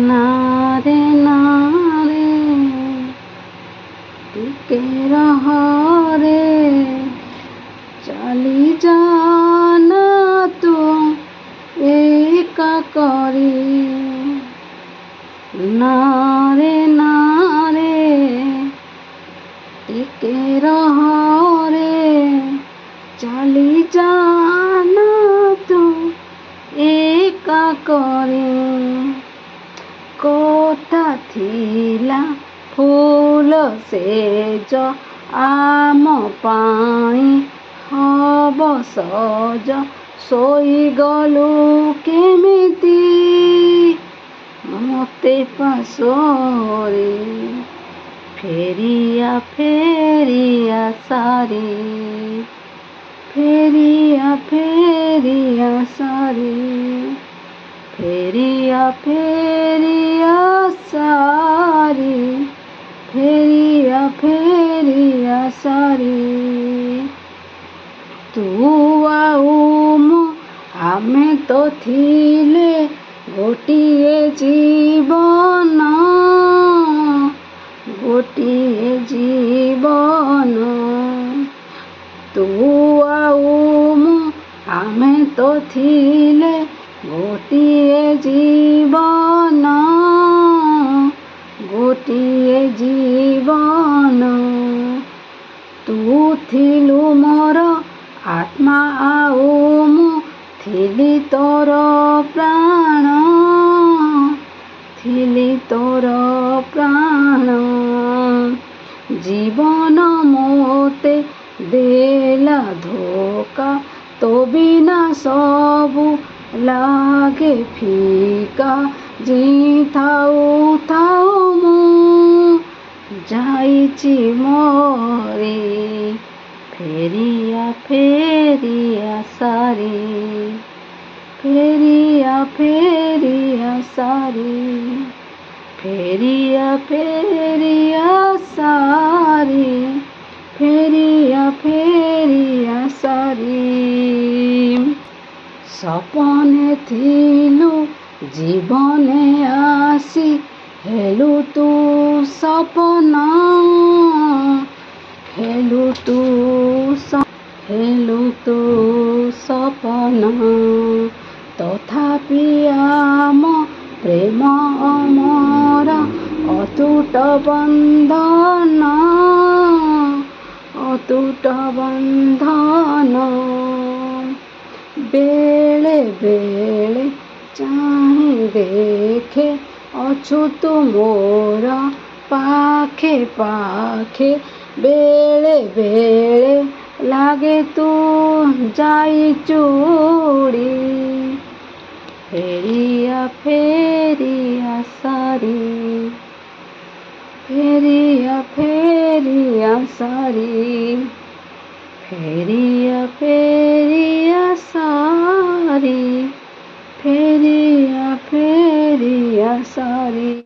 না রে না রে টিকে রহ রে, চালি জানা তো একা করি। না রে না রে টিকে রহ রে, চালি জানা তো একা করে। কোথা থিলা ফুଲ ସେଜ ଆମ ପାଇଁ ହବ ସଜ, ଶୋଇଗଲୁ କେମିତି ମୋତେ ପାଶୋରେ। ଫେରିଆ ଫେରିଆ ସାରି, ଫେରିଆ ଫେରିଆ ସାରି, ଫେରିଆ ଫେରିଆ ସାରି, ଫେରିଆ ଫେରିଆ ସାରି। ତୁ ଆଉ ମୁଁ ଆମେ ତ ଥିଲେ ଗୋଟିଏ ଜୀବନ, ଗୋଟିଏ ଜୀବନ। ତୁ ଆଉ ମୁଁ ଆମେ ତ ଥିଲେ ଗୋଟିଏ ଜୀବନ, ଗୋଟିଏ ଜୀବନ। ତୁ ଥିଲୁ ମୋର ଆତ୍ମା ଆଉ ମୁଁ ଥିଲି ତୋର ପ୍ରାଣ, ଥିଲି ତୋର ପ୍ରାଣ। ଜୀବନ ମୋତେ ଦେଲା ଧୋକା, ତୋ ବିନା ସବୁ ଲାଗେ ଫିକା। ଥାଉ ଥାଉ ମୁଁ ଯାଇଛି ମରି, ଫେରିଆ ଫେରିଆ ସାରି, ଫେରିଆ ଫେରିଆ ସାରି, ଫେରିଆ ଫେରିଆ ସାରି, ଫେରିଆ ଫେରିଆ ସାରି। ସପନେ ଥିଲୁ জীবনে আসি, হেলু তু সপন, হেলু তু হেলু তু সপন। তথাপি আম প্রেম অমর অটুট বন্ধন, অটুট বন্ধন। বেলে বেলে চাହିଁ ଦେଖେ ଅଛୁ ତୁ ମୋର ପାଖେ ପାଖେ, ବେଳେ ବେଳେ ଲାଗେ ତୁ ଯାଇଛୁ ଉଡ଼ି। ଫେରିଆ ଫେରିଆ ସାରି, ଫେରିଆ ଫେରିଆ ସାରି, ଫେରିଆ ଫେରିଆ ସାରି, ଫେରିଆ ଫେରିଆ ସାରି।